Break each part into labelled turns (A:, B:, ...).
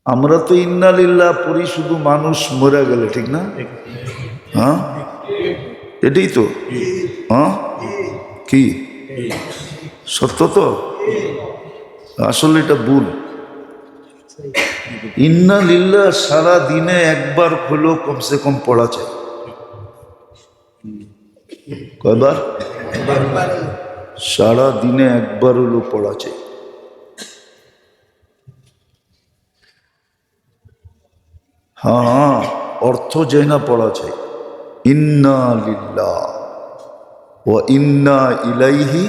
A: আমরা তো ইন্না লিল্লাহ পড়ি শুধু মানুষ মরে গেলে, ঠিক না? হ্যাঁ, এটাই তো। হ্যাঁ, কি সত্য তো? আসলে এটা ভুল। ইন্না লিল্লাহ সারা দিনে একবার হলেও কমসে কম পড়া চাই। কয়বার? সারা দিনে একবার হলেও পড়া চাই। হ্যাঁ, অর্থ যাই না পড়া চাই। ইন্না লিল্লাহ ওয়া ইন্না ইলাইহি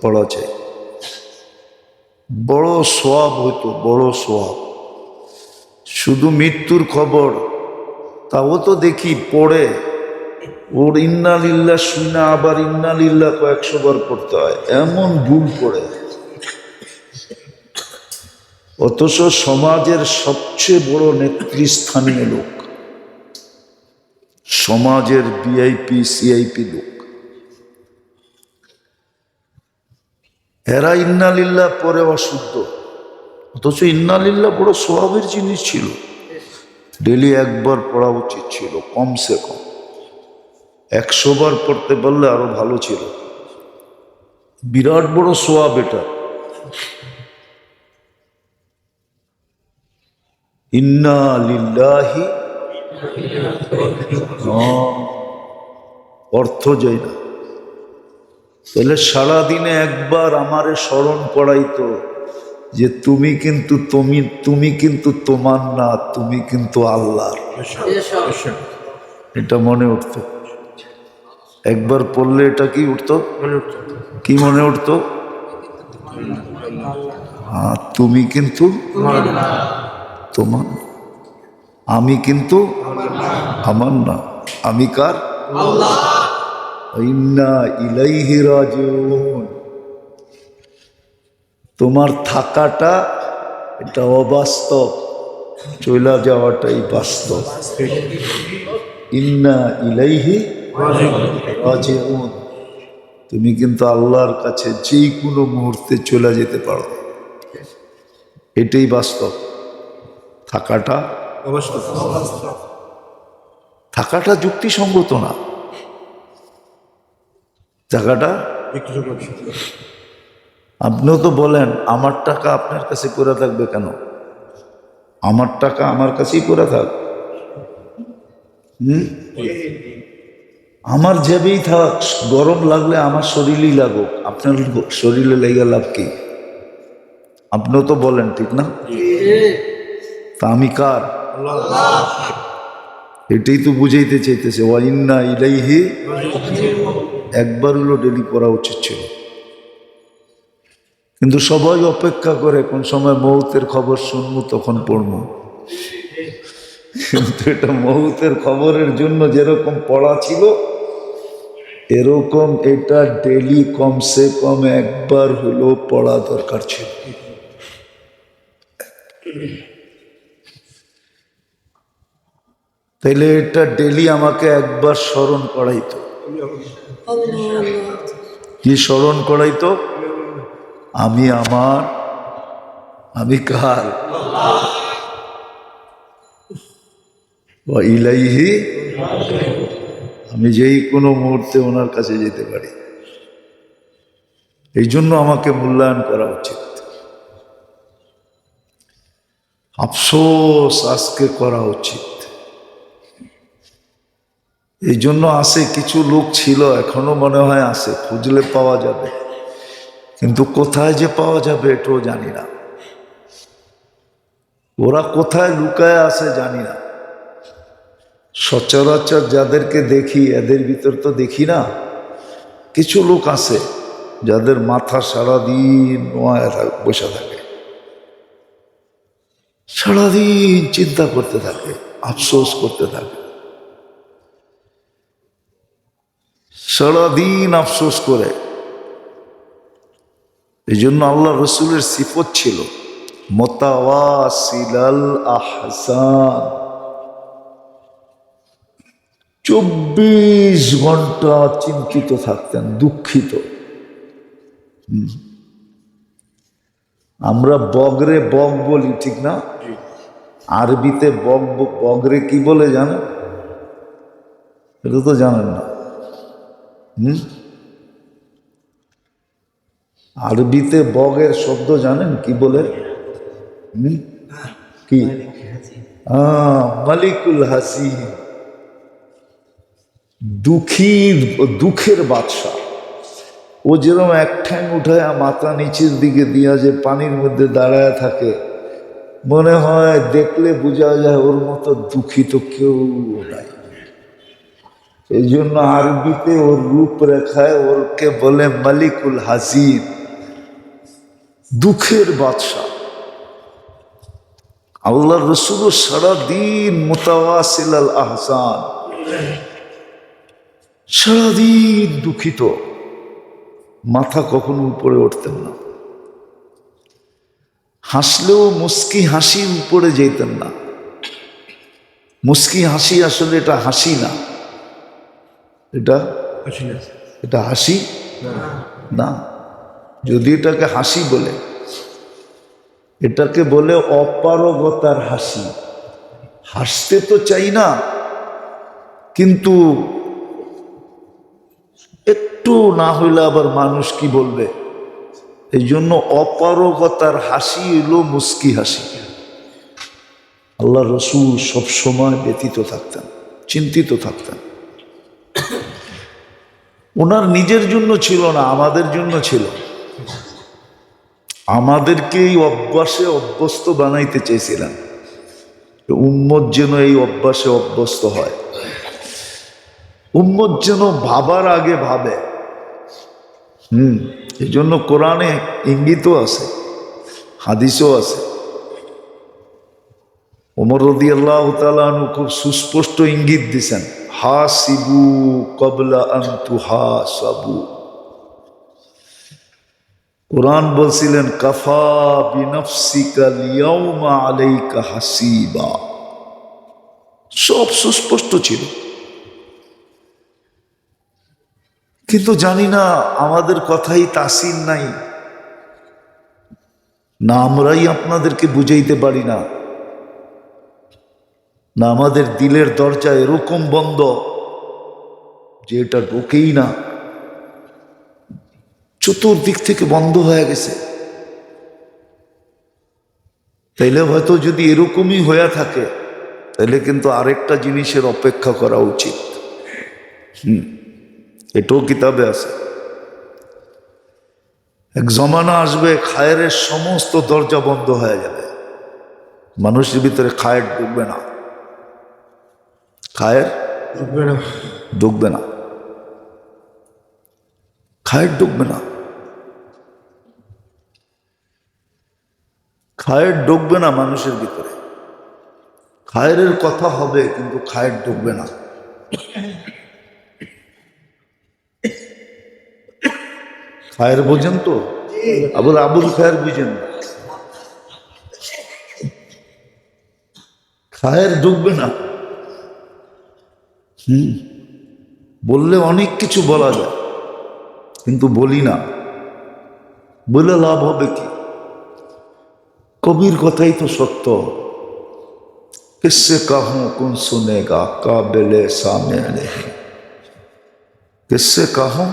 A: পড়া চাই। বড় সওয়াব হইতো, বড় সওয়াব। শুধু মৃত্যুর খবর তাও তো দেখি পড়ে, ওর ইন্না লিল্লাহ শুনে আবার ইন্না লিল্লাহ 100 বার পড়তে হয়, এমন ভুল করে। অথচ সমাজের সবচেয়ে বড় নেতৃস্থানীয় লোক, সমাজের ভিআইপি সিআইপি লোক, এরা ইন্না লিল্লাহ পরে অশুদ্ধ। অথচ ইন্না লিল্লাহ বড় সওয়াবের জিনিস ছিল, ডেলি একবার পড়া উচিত ছিল কমসে কম। 100 বার পড়তে পারলে আরো ভালো ছিল। বিরাট বড় সওয়াব এটা। ইন্না লিল্লাহি, অর্থ যায় না। তাহলে সারাদিনে একবার আমারে স্মরণ করাইতো যে তুমি কিন্তু তুমি কিন্তু তোমার না, তুমি কিন্তু আল্লাহর। এটা মনে উঠতো একবার পড়লে। এটা কি উঠতো? কি মনে উঠতো? হ্যাঁ, তুমি কিন্তু তোমার, আমি কিন্তু আমার না। আমি কার? ইন্না ইলাইহি রাজিউন। তোমার থাকাটা এটা অবাস্তব, চলে যাওয়াটাই বাস্তব। ইন্না ইলাইহি রাজিউন। তুমি কিন্তু আল্লাহর কাছে যে কোনো মুহূর্তে চলে যেতে পারো, এটাই বাস্তব। থাকাটা থাকাটা যুক্তিসঙ্গত না। জায়গাটা আপনিও তো বলেন আমার টাকা আপনার কাছে পড়ে থাকবে কেন? আমার টাকা আমার কাছেই পড়ে থাক। আমার জেবেই থাক, গরম লাগলে আমার শরীরেই লাগুক, আপনার শরীরে লেগে লাভ কি? আপনিও তো বলেন, ঠিক না? তা আমি কার? এটাই তো বুঝাইতে চাইতেছে। ওয়া ইন্না ইলাইহি একবার হলো ডেলি পড়া উচিত ছিল। কিন্তু সবাই অপেক্ষা করে কোন সময় মৌতের খবর শুনবো তখন পড়বো। কিন্তু এটা মৌতের খবরের জন্য যেরকম পড়া ছিল, এরকম এটা ডেলি কমসে কম একবার হলো পড়া দরকার ছিল। তাইলে এটা ডেলি আমাকে একবার স্মরণ করাইতো। কি স্মরণ করাইতো? আমি আমার, আমি কার? ইলাইহি, আমি যেই কোনো মুহূর্তে ওনার কাছে যেতে পারি। এই জন্য আমাকে মূল্যায়ন করা উচিত। আফসোস আজকে করা উচিত। এই জন্য আছে কিছু লোক ছিল, এখনো মনে হয় আছে, খুঁজলে পাওয়া যাবে, কিন্তু কোথায় যে পাওয়া যাবে এটাও জানি না। ওরা কোথায় লুকায় আছে জানি না। সচরাচর যাদেরকে দেখি এদের ভিতর তো দেখি না। কিছু লোক আছে যাদের মাথা সারাদিন বসে থাকে, সারাদিন চিন্তা করতে থাকে, আফসোস করতে থাকে, সারাদিন আফসোস করে। এই জন্য আল্লাহ রসুলের সিফত ছিল মুতাওয়াসিলাল আহসান। 24 ঘন্টা চিন্তিত থাকতেন, দুঃখিত। আমরা বগরে বগ বলি, ঠিক না? আরবিতে বগ, বগরে কি বলে জানেন? এটা তো জানেন না। আরবিতে বগের শব্দ জানেন কি বলে? কি? মালিকুল হাসি, দুঃখের বাদশা। ও যেরকম এক ঠ্যাং উঠায় মাথা নিচের দিকে দিয়া যে পানির মধ্যে দাঁড়ায় থাকে, মনে হয় দেখলে বোঝা যায় ওর মতো দুঃখিত কেউ নাই। এই জন্য আরবিতে ওর রূপরেখায় ওরকে বলে মালিকুল হাসিন, দুঃখের বাদশা। আল্লাহ রসুল সারাদিন মুতাওয়াসিল আল আহসান, সারাদিন দুঃখিত, মাথা কখনো উপরে উঠতেন না। হাসলেও মুস্কি হাসি উপরে যেতেন না। মুস্কি হাসি আসলে এটা হাসি না, এটা হাসি না। যদি এটাকে হাসি বলে, এটাকে বলে অপারগতার হাসি। হাসতে তো চাই না, কিন্তু একটু না হইলে আবার মানুষ কি বলবে, এই জন্য অপারগতার হাসি এলো মুস্কি হাসি। আল্লাহ রসুল সবসময় ব্যথিত থাকতেন, চিন্তিত থাকতেন। ওনার নিজের জন্য ছিল না, আমাদের জন্য ছিল। আমাদেরকে এই অভ্যাসে অভ্যস্ত বানাইতে চেয়েছিলেন, উম্মত যেন এই অভ্যাসে অভ্যস্ত হয়। উম্মত যেন ভাবার আগে ভাবে। এই জন্য কোরআনে ইঙ্গিতও আছে, হাদিসও আছে। ওমর রাদিয়াল্লাহু তাআলা আনহু খুব সুস্পষ্ট ইঙ্গিত দিছেন, হাসিবু ক্বাবলা আন তুহাসাবু। কোরআন বলছিলেন কাফা বিনফসিকা লিয়াউমা আলাইকা হাসিবা। সব সুস্পষ্ট ছিল, কিন্তু জানি না আমাদের কথাই তাসির নাই, না আমরাই আপনাদেরকে বুঝাইতে পারি না, না আমাদের দিলের দরজা এরকম বন্ধ যে এটা ঢোকেই না, চতুর্দিক থেকে বন্ধ হয়ে গেছে। তাইলে হয়তো যদি এরকমই হয়ে থাকে, তাহলে কিন্তু আরেকটা জিনিসের অপেক্ষা করা উচিত। এটাও কিতাবে আছে। এক জমানা আসবে খায়ের সমস্ত দরজা বন্ধ হয়ে যাবে, মানুষের ভিতরে খায়ের ঢুকবে না, খায়ের ঢুকবে না, খায়ের ঢুকবে না, খায়ের ঢুকবে না মানুষের ভিতরে। খায়ের কথা হবে কিন্তু খায়ের ঢুকবে না। খায়ের বোঝেন তো? আবুল খায়ের বুঝেন না, খায়ের ঢুকবে না। বললে অনেক কিছু বলা যায়, কিন্তু বলি না, বলে লাভ হবে কি? কবির কথাই তো সত্য, কিসসে কাহूं कौन सुनेगा काबिले सामे नहीं, किससे कहूं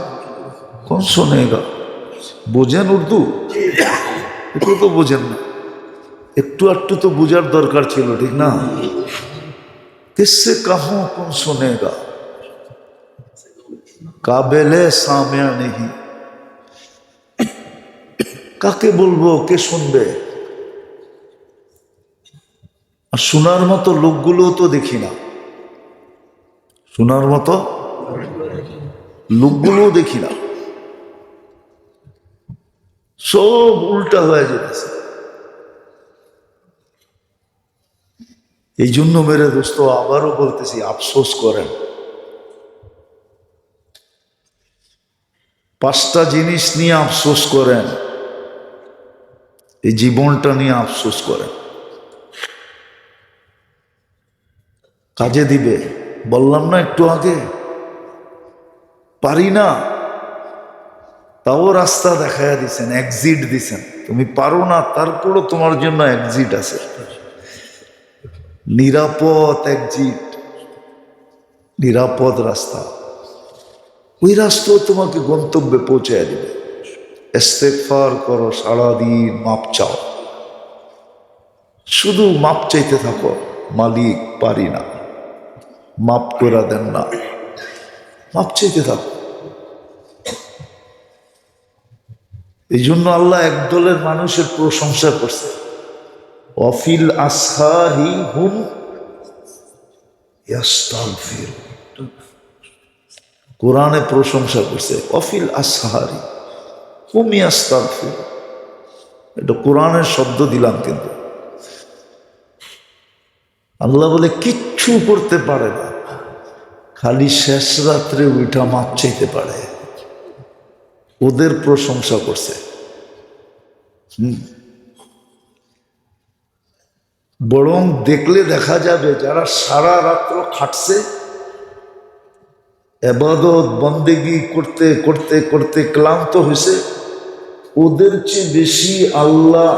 A: कौन सुनेगा। বোঝেন উর্দু? একটু তো বোঝেন না, একটু একটু তো বোঝার দরকার ছিল, ঠিক না? किससे कहूं कौन सुनेगा काबिले सामे नहीं। কাকে বলবো, কে শুনবে? আর শোনার মতো লোকগুলোও তো দেখি না, শোনার মতো লোকগুলোও দেখি না, সব উল্টা হয়ে যেতেছে। এই জন্য মেরে দোস্ত আবারও বলতেছি, আফসোস করেন। 5টা জিনিস নিয়ে আফসোস করেন, এই জীবনটা নিয়ে আফসোস করেন। কাজে দিবে, বললাম না একটু আগে, পারি না, তাও রাস্তা দেখাইয়া দিছেন, এক্সিট দিছেন। তুমি পারো না, তারপরও তোমার জন্য এক্সিট আছে, নিরাপদ এক্সিট, নিরাপদ রাস্তা। ওই রাস্তাও তোমাকে গন্তব্যে পৌঁছায় দেবে। ইস্তেগফার করো, সারাদিন মাপ চাও, শুধু মাপ চাইতে থাকো, মালিক পারি না, মাপ করে দেন না, মাপ চাইতে থাকো। এই জন্য আল্লাহ একদলের মানুষের প্রশংসা করছে, ওয়াফিল আসহারি হুম ইয়াস্তাগফিরুন। কোরআনে প্রশংসা করছে, ওয়াফিল আসহারি হুম ইয়াস্তাগফিরুন। এটা কোরআনের শব্দ দিলাম, কিন্তু আল্লাহ বলে কিচ্ছু করতে পারে না, খালি শেষ রাত্রে উঠা মাপ চাইতে পারে। ওদের প্রশংসা করছে। বরং দেখলে দেখা যাবে যারা সারা রাত্র খাটছে, ইবাদত বন্দেগি করতে করতে করতে ক্লান্ত হয়েছে, ওদের চেয়ে বেশি আল্লাহ,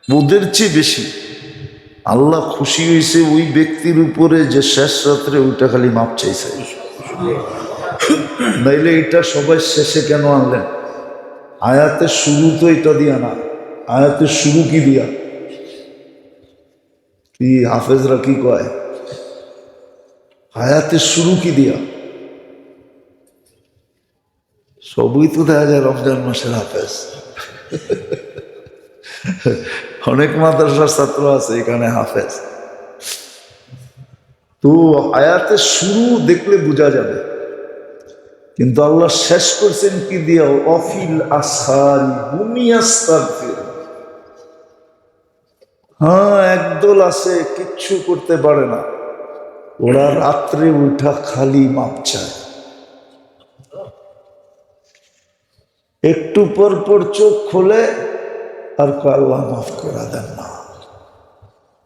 A: ওদের চেয়ে বেশি আল্লাহ খুশি হয়েছে ওই ব্যক্তির উপরে যে শেষ রাত্রে ওইটা খালি মাপ চাইছে। নাইলে এটা সবাই শেষে কেন আনলেন? আয়াতের শুরু তো এটা দিয়া না, আয়াতের শুরু কি দিয়া? কি হাফেজরা কি কয়, আয়াতের শুরু কি দিয়া? সবই তো দেখা যায় রমজান মাসের হাফেজ। অনেক মাদ্রাসার ছাত্র আছে এখানে হাফেজ। তো আয়াতের শুরু দেখলে বোঝা যাবে, কিন্তু আল্লাহ শেষ করছেন কি দিয়া? অফিল আসহারি হুম ইয়াস্তাগফিরুন। হ্যাঁ, একদল আছে কিচ্ছু করতে পারে না, ওরা রাত্রে উঠা খালি মাপ চায়। একটু পর পর চোখ খোলে আর আল্লাহ মাফ করে দেন না,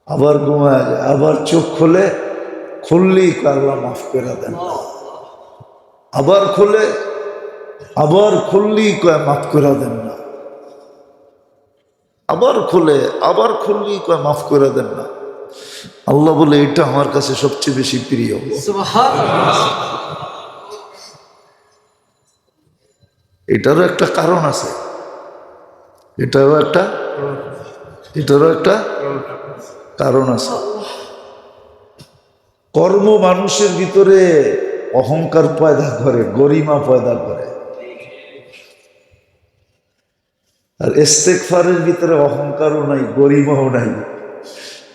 A: আবার ঘুমায় যায়, আবার চোখ খোলে, খুললেই আল্লাহ মাফ করে দেন না, আবার খোলে, আবার খুললেই কয় মাফ করে দেন না, আবার খোলে, আবার খুললেই কয় মাফ করে দেন না। আল্লাহ বলে এটা আমার কাছে সবচেয়ে বেশি প্রিয়। এটারও একটা কারণ আছে, এটারও একটা কারণ আছে। কর্ম মানুষের ভিতরে অহংকার পয়দা করে, গরিমা পয়দা করে, আর ইস্তেগফারের ভিতরে অহংকারও নাই, গরিমাও নাই।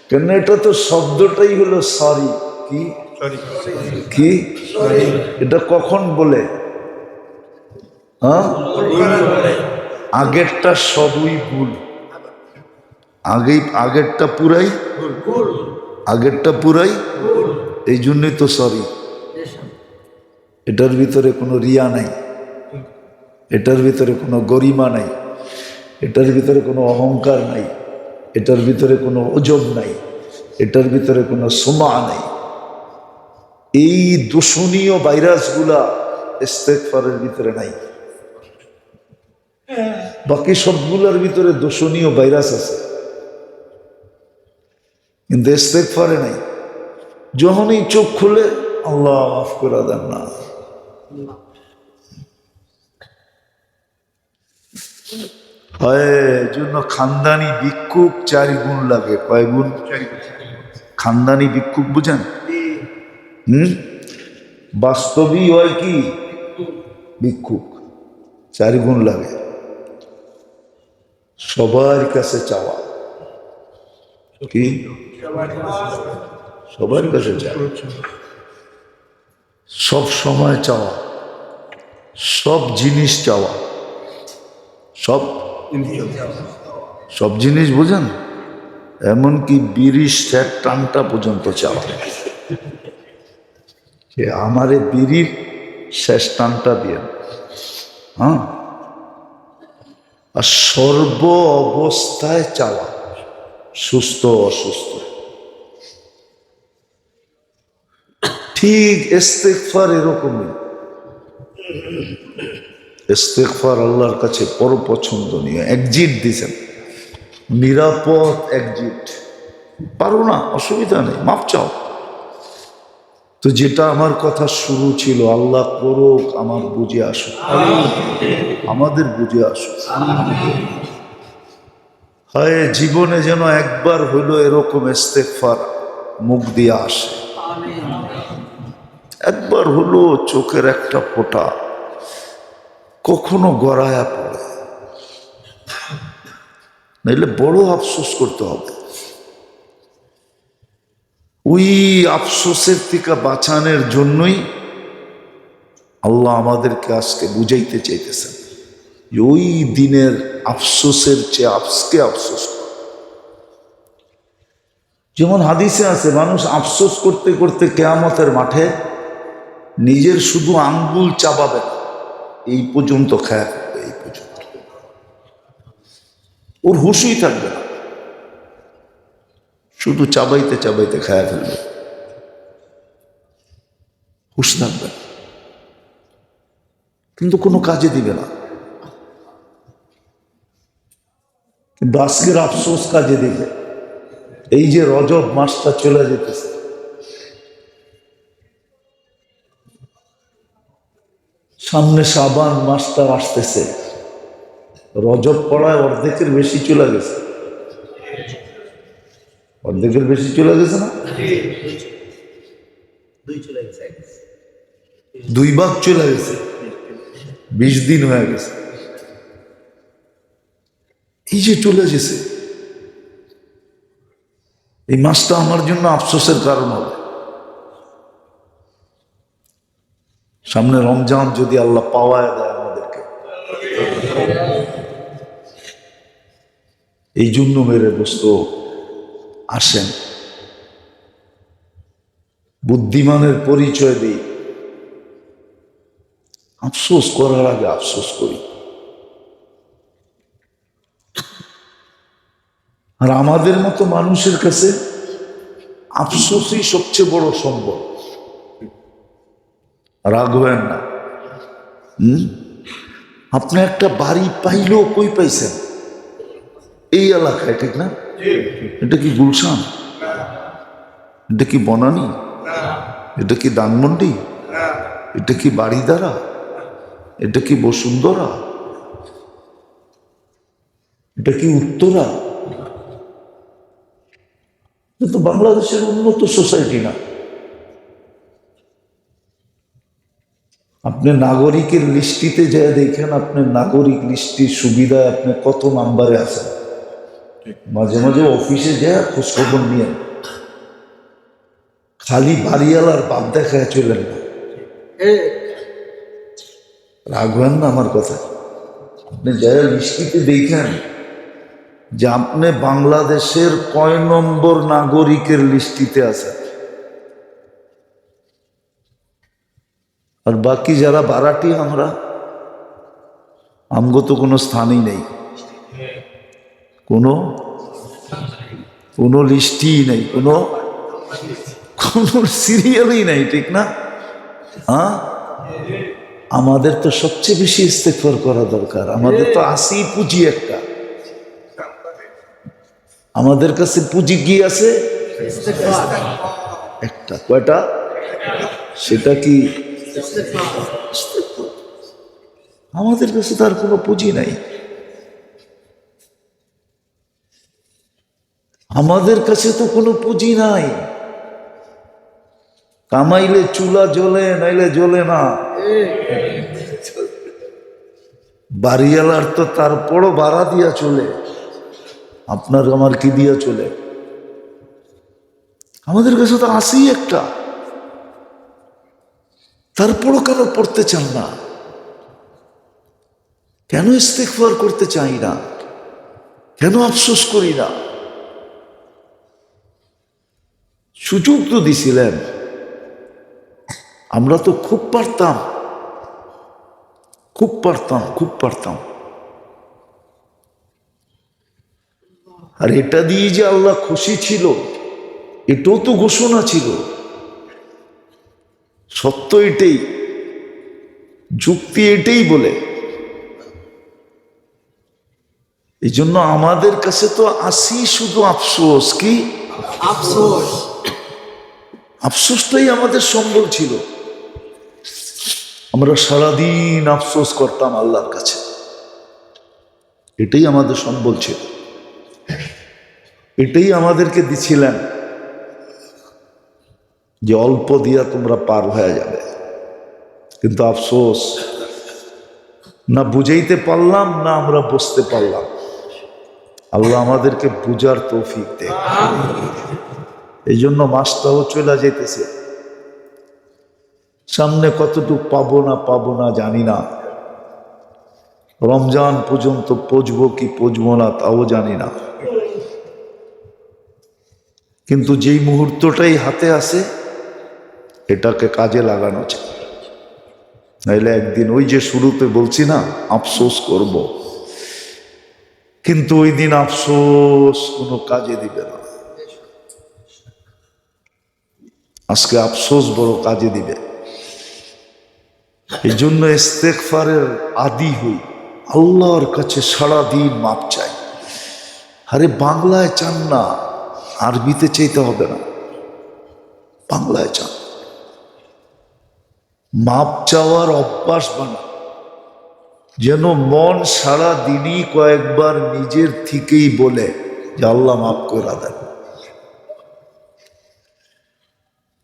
A: কেন? এটা তো শব্দটাই হলো সরি। কি কি এটা কখন বলে? হ্যাঁ, আগেরটা সবই ভুল, আগেরটা পুরাই, এই জন্যই তো সরি। এটার ভিতরে কোনো রিয়া নাই, এটার ভিতরে কোনো গরিমা নাই, এটার ভিতরে কোনো অহংকার নাই, এটার ভিতরে কোনো ওজব নাই, এটার ভিতরে কোনো সুমা নাই। এই দূষণীয় ভাইরাসগুলা ইস্তেগফারের ভিতরে নাই। বাকি সবগুলোর ভিতরে দূষণীয় ভাইরাস আছে, কিন্তু ইস্তেগফারে নাই। যখনই চোখ খুলে আল্লাহ মাফ করে দেন না, জন্য খানদানি ভিক্ষুক 4 গুণ লাগে। কয় গুণ? খানদানি ভিক্ষুক বুঝেন? বাস্তবই হয় কি ভিক্ষুক, 4 গুণ লাগে। সবার কাছে চাওয়া, কি সবার কাছে চাওয়া, সব সময় চাওয়া, সব জিনিস চাওয়া, সব জিনিস বুঝেন, এমনকি বিড়ি শেখ টানটা পর্যন্ত চাওয়া, যে আমারে বিড়ির শেষ টানটা দিয়ে। হ্যাঁ, আর সর্ব অবস্থায় চাওয়া, সুস্থ অসুস্থ। ঠিক ইস্তেগফার এরকমই। ইস্তেগফার আল্লাহর কাছে বড় পছন্দনীয়। এক্সিট দিছেন, নিরাপদ এক্সিট। পারো না, অসুবিধা নেই, মাপ চাও। তো যেটা আমার কথা শুরু ছিল, আল্লাহ করুক আমার বুঝে আসুক, আমাদের বুঝে আসুক। হায় জীবনে যেন একবার হইলো এরকম ইস্তেগফার মুখ দিয়ে আসে, একবার হলো চোখের একটা ফোঁটা কখনো গড়ায়া পড়ে, নাইলে বড় আফসোস করতে হবে। ওই আফসোসের থেকে বাঁচানোর জন্যই আল্লাহ আমাদেরকে আজকে বুঝাইতে চাইতেছেন যে ওই দিনের আফসোসের চেয়ে আজকে আফসোস করো। যেমন হাদিসে আছে, মানুষ আফসোস করতে করতে কিয়ামতের মাঠে নিজের শুধু আঙ্গুল চাবাবে না, এই পর্যন্ত খায়া ফেলবে, এই পর্যন্ত, ওর হুঁশই থাকবে না, শুধু চাবাইতে চাবাইতে খায়া ফেলবে, হুঁশ থাকবে না, কিন্তু কোনো কাজে দিবে না। কিন্তু আজকের আফসোস কাজে দিবে। এই যে রজব মাসটা চলে যেতেছে, সামনে শাবান মাসটা আসতেছে, রজব পড়ায় অর্ধেকের বেশি চলে গেছে, অর্ধেকের বেশি চলে গেছে না, 2 ভাগ চলে গেছে, 20 দিন হয়ে গেছে। এই যে চলে গেছে, এই মাসটা আমার জন্য আফসোসের কারণ হবে। সামনে রমজান যদি আল্লাহ পাওয়ায় দেয় আমাদেরকে, এই জন্য মেরে দোস্ত আসেন, বুদ্ধিমানের পরিচয় দিই, আফসোস করার আগে আফসোস করি। আর আমাদের মতো মানুষের কাছে আফসোসই সবচেয়ে বড় সম্বল। রাখবেন না, আপনি একটা বাড়ি পাইলেও কই পাইছেন? এই এলাকায়, ঠিক না? এটা কি গুলশান? এটা কি বনানী? এটা কি ধানমন্ডি? এটা কি বাড়িদারা? এটা কি বসুন্ধরা? এটা কি উত্তরা? এটা তো বাংলাদেশের উন্নত সোসাইটি না। আপনি নাগরিকের লিস্টিতে যায় দেখেন, আপনার নাগরিক লিস্টির সুবিধায় আপনি কত নাম্বারে আছেন। মাঝে মাঝে অফিসে যায় খোঁজখবর নিয়ে, খালি বাড়িওয়ালার বাপ দেখায় চলেন না। রাখবেন না আমার কথা। আপনি যারা লিস্টিতে দেখেন যে আপনি বাংলাদেশের কয় নম্বর নাগরিকের লিস্টিতে আছেন, আর বাকি যারা বারাটি আমগো তো কোনো স্থানই নেই, কোনো লিস্টই নেই, কোনো সিরিয়ালই নাই, ঠিক না? হ্যাঁ, আমাদের তো সবচেয়ে বেশি ইস্তেগফার করা দরকার। আমাদের তো আসেই পুঁজি একটা, আমাদের কাছে পুঁজি কি আছে? একটা। কয়টা? সেটা কি? আমাদের কাছে তার কোনো পুঁজি নাই। আমাদের কাছে তো কোনো পুঁজি নাই। কামাইলে চুলা জ্বলে, নাইলে জ্বলে না। বাড়িওয়ালার তো তারপরও ভাড়া দিয়া চলে, আপনার আমার কি দিয়া চলে? আমাদের কাছে তো আসেই একটা, তারপরও কেন পড়তে চান না? কেন ইস্তেগফার করতে চাই না? কেন আফসোস করি না? সুযোগ তো দিছিলেন, আমরা তো খুব পারতাম, খুব পারতাম, খুব পারতাম। আর এটা দিয়ে যে আল্লাহ খুশি ছিল, এটাও তো ঘোষণা ছিল। সত্য এটাই, যুক্তি এটাই বলে এই জন্য আমাদের কাছে তো আসি শুধু আফসোস। কি
B: আফসোস?
A: আফসোসটাই আমাদের সম্বল ছিল। আমরা সারাদিন আফসোস করতাম আল্লাহর কাছে, এটাই আমাদের সম্বল ছিল, এটাই আমাদেরকে দিছিলেন যে অল্প দিয়া তোমরা পার হয়ে যাবে। কিন্তু আফসোস, না বুঝাইতে পারলাম না আমরা বুঝতে পারলাম। আল্লাহ আমাদেরকে বুঝার তৌফিক দেয়। এই জন্য মাসটাও চলে যেতেছে, সামনে কতটুকু পাবো না জানি না। রমজান পর্যন্ত পচবো কি পচবো না তাও জানি না। কিন্তু যেই মুহূর্তটাই হাতে আসে এটাকে কাজে লাগানো চাই, নাইলে একদিন ওই যে শুরুতে বলছি না আফসোস করব, কিন্তু ওই দিন আফসোস কোনো কাজে দিবে না। আজকে আফসোস বড় কাজে দিবে। এই জন্য ইস্তেগফারের আদি হই, আল্লাহর কাছে সারাদিন মাপ চাই। আরে বাংলায় চান না, আরবিতে চাইতে হবে না, বাংলায় চান। মাপ চাওয়ার অভ্যাস বানা, যেন মন সারা দিনই কয়েকবার নিজের থেকেই বলে যে আল্লাহ মাফ করে দেন।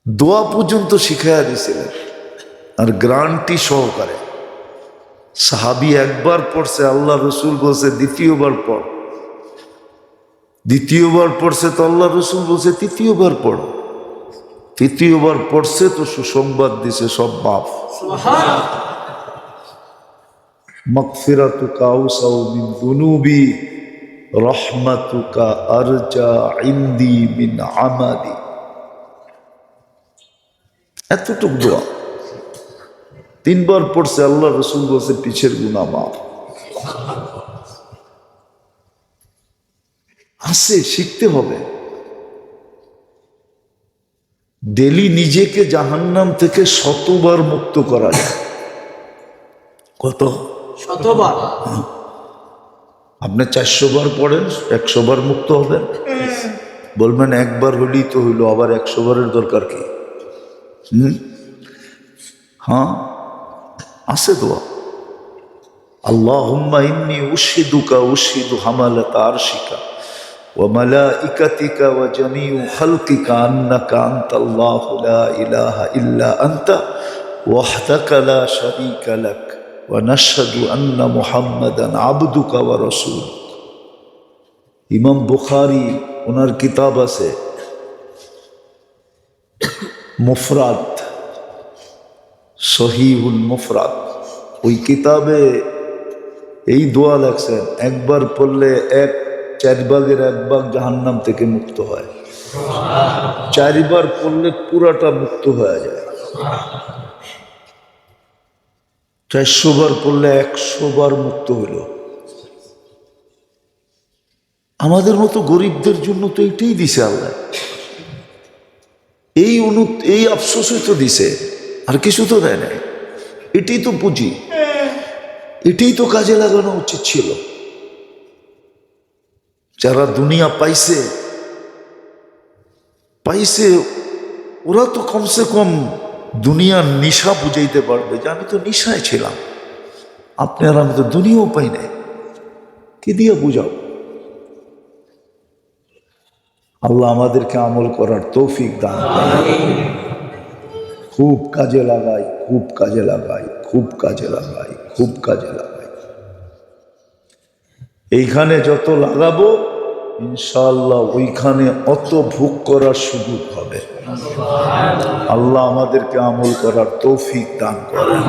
A: দোয়া পর্যন্ত শিখাইয়া দিয়েছিলেন, আর গ্রান্টি সহকারে। সাহাবি একবার পড়ছে, আল্লাহ রসুল বলছে দ্বিতীয়বার পড়। দ্বিতীয়বার পড়ছে তো আল্লাহ রসুল বলছে তৃতীয়বার পড়। তৃতীয়বার পড়ছে তো সুসংবাদ দিছে সব মাফ। মাগফিরাতুকা আওসাউ মিন যুনুবি রাহমাতুকা আরজা ইনদি মিন আমালি। এতটুক দোয়া তিনবার পড়ছে, আল্লাহ রসুল বলছে পিছের গুনাহ মাফ। আছে, শিখতে হবে। ডেলি নিজেকে জাহান্নাম থেকে 100বার মুক্ত করা যায়। কত?
B: 100বার।
A: আপনি 400 বার পড়েন, 100 বার মুক্ত হবেন। বলবেন একবার হলেই তো হইলো, আবার 100 বারের দরকার কি? হ্যাঁ, আছে দোয়া। আল্লাহুম্মা ইন্নী উশহিদুকা উশহিদু হামালাতা আরশিকা ওয়া মালাইকাতিকা ওয়া জামিউ খালকিকা আন্নাকা আনতাল্লাহু লা ইলাহা ইল্লা আনতা ওয়াহদাকা লা শারীকা লাক ওয়া নাশহাদু আন্না মুহাম্মাদান আবদুকা ওয়া রাসূলুক। ইমাম বুখারী ওনার কিতাব আছে মুফরাদ, সহিহুল মুফরাদ। ওই কিতাবে এই দোয়া লেখছেন, একবার পড়লে 4/1 জাহান্নাম থেকে মুক্ত হয়, 4বার পড়লে পুরাটা মুক্ত হয়ে যায়, 400 বার পড়লে 100 বার মুক্ত হইল। আমাদের মতো গরিবদের জন্য তো এটাই দিছে আল্লাহ, এই আফসোসই তো দিছে, আর কিছু তো দেয় নাই। এটাই তো পুঁজি, এটাই তো কাজে লাগানো উচিত ছিল। যারা দুনিয়া পাইছে ওরা তো কমসে কম দুনিয়ার নিশা বুঝাইতে পারবে যে আমি তো নিশায় ছিলাম। আপনি আর আমি তো দুনিয়াও পাই নাই, কি দিয়ে বুঝাও? আল্লাহ আমাদেরকে আমল করার তৌফিক দান করেন। খুব কাজে লাগাই, খুব কাজে লাগাই, খুব কাজে লাগাই, খুব কাজে লাগাই। এইখানে যত লাগাবো ইনশাআল্লাহ ওইখানে অত ভোগ করার সুযোগ হবে। আল্লাহ আমাদেরকে আমল করার তৌফিক দান করেন।